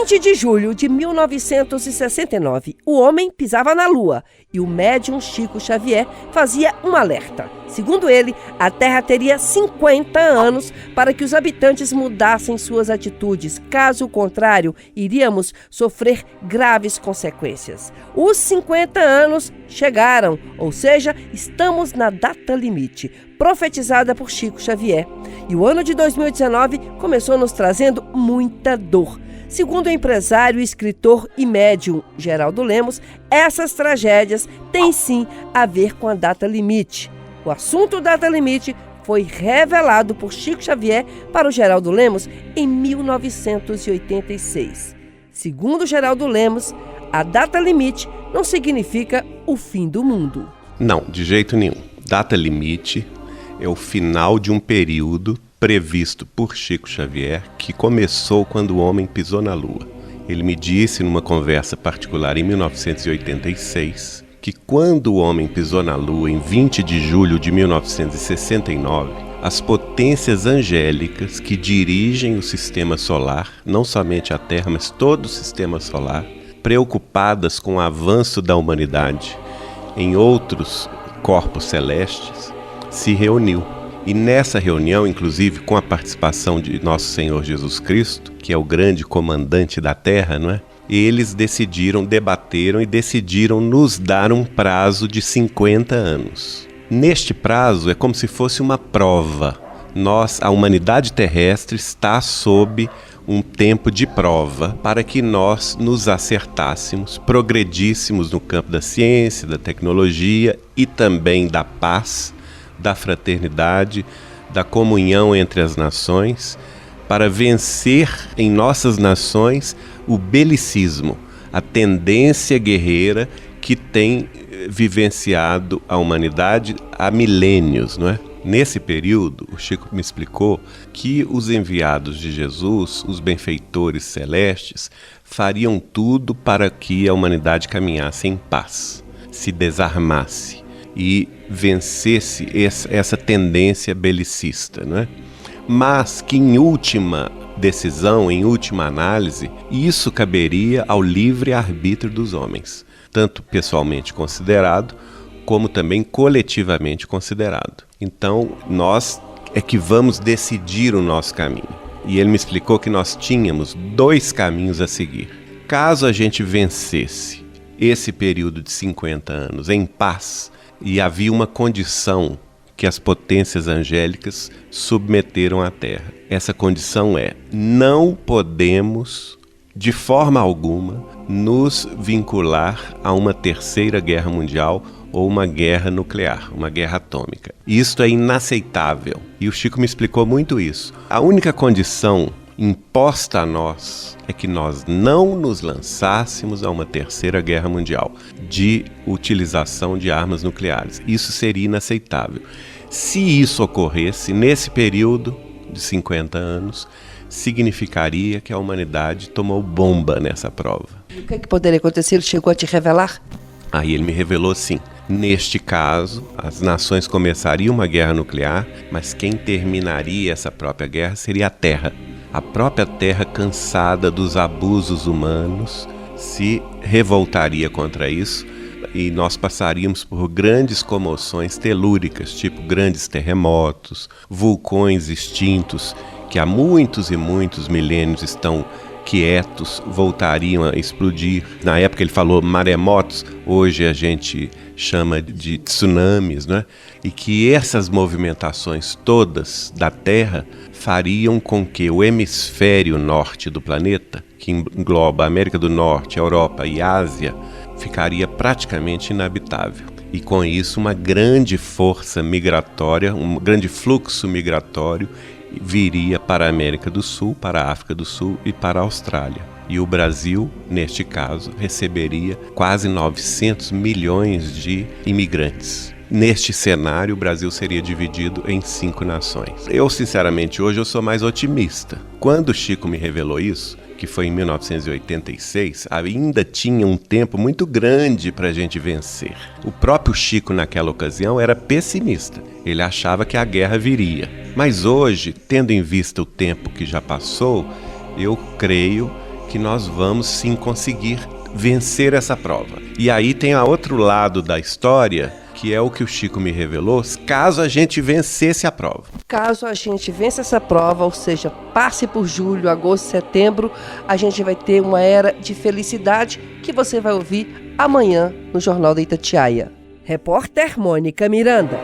20 de julho de 1969, o homem pisava na Lua e o médium Chico Xavier fazia um alerta. Segundo ele, a Terra teria 50 anos para que os habitantes mudassem suas atitudes. Caso contrário, iríamos sofrer graves consequências. Os 50 anos chegaram, ou seja, estamos na data limite, profetizada por Chico Xavier. E o ano de 2019 começou nos trazendo muita dor. Segundo o empresário, escritor e médium Geraldo Lemos, essas tragédias têm sim a ver com a data limite. O assunto data limite foi revelado por Chico Xavier para o Geraldo Lemos em 1986. Segundo Geraldo Lemos, a data limite não significa o fim do mundo. Não, de jeito nenhum. Data limite é o final de um período previsto por Chico Xavier, que começou quando o homem pisou na Lua. Ele me disse numa conversa particular em 1986 que quando o homem pisou na Lua em 20 de julho de 1969, as potências angélicas que dirigem o sistema solar, não somente a Terra, mas todo o sistema solar, preocupadas com o avanço da humanidade em outros corpos celestes, se reuniu. E nessa reunião, inclusive com a participação de Nosso Senhor Jesus Cristo, que é o grande comandante da Terra, não é? Eles debateram e decidiram nos dar um prazo de 50 anos. Neste prazo é como se fosse uma prova. A humanidade terrestre está sob um tempo de prova para que nós nos acertássemos, progredíssemos no campo da ciência, da tecnologia e também da paz, da fraternidade, da comunhão entre as nações, para vencer em nossas nações o belicismo, a tendência guerreira que tem vivenciado a humanidade há milênios, não é? Nesse período, o Chico me explicou que os enviados de Jesus, os benfeitores celestes, fariam tudo para que a humanidade caminhasse em paz, se desarmasse e vencesse essa tendência belicista, não é? Mas que em última decisão, em última análise, isso caberia ao livre arbítrio dos homens, tanto pessoalmente considerado, como também coletivamente considerado. Então, nós é que vamos decidir o nosso caminho. E ele me explicou que nós tínhamos 2 caminhos a seguir. Caso a gente vencesse esse período de 50 anos em paz, e havia uma condição que as potências angélicas submeteram à Terra. Essa condição é: não podemos, de forma alguma, nos vincular a uma terceira guerra mundial ou uma guerra nuclear, uma guerra atômica. Isto é inaceitável. E o Chico me explicou muito isso. A única condição imposta a nós é que nós não nos lançássemos a uma terceira guerra mundial de utilização de armas nucleares. Isso seria inaceitável. Se isso ocorresse nesse período de 50 anos, significaria que a humanidade tomou bomba nessa prova. E o que poderia acontecer? Ele chegou a te revelar? Aí ele me revelou sim. Neste caso, as nações começariam uma guerra nuclear, mas quem terminaria essa própria guerra seria a Terra. A própria Terra, cansada dos abusos humanos, se revoltaria contra isso e nós passaríamos por grandes comoções telúricas, tipo grandes terremotos, vulcões extintos que há muitos e muitos milênios estão quietos, voltariam a explodir. Na época ele falou maremotos, hoje a gente chama de tsunamis, né? E que essas movimentações todas da Terra fariam com que o hemisfério norte do planeta, que engloba a América do Norte, a Europa e a Ásia, ficaria praticamente inabitável. E com isso uma grande força migratória, um grande fluxo migratório viria para a América do Sul, para a África do Sul e para a Austrália. E o Brasil, neste caso, receberia quase 900 milhões de imigrantes. Neste cenário, o Brasil seria dividido em 5 nações. Eu, sinceramente, hoje eu sou mais otimista. Quando o Chico me revelou isso, que foi em 1986, ainda tinha um tempo muito grande para a gente vencer. O próprio Chico, naquela ocasião, era pessimista. Ele achava que a guerra viria. Mas hoje, tendo em vista o tempo que já passou, eu creio que nós vamos sim conseguir vencer essa prova. E aí tem a outro lado da história, que é o que o Chico me revelou, caso a gente vencesse a prova. Caso a gente vença essa prova, ou seja, passe por julho, agosto, setembro, a gente vai ter uma era de felicidade que você vai ouvir amanhã no Jornal da Itatiaia. Repórter Mônica Miranda.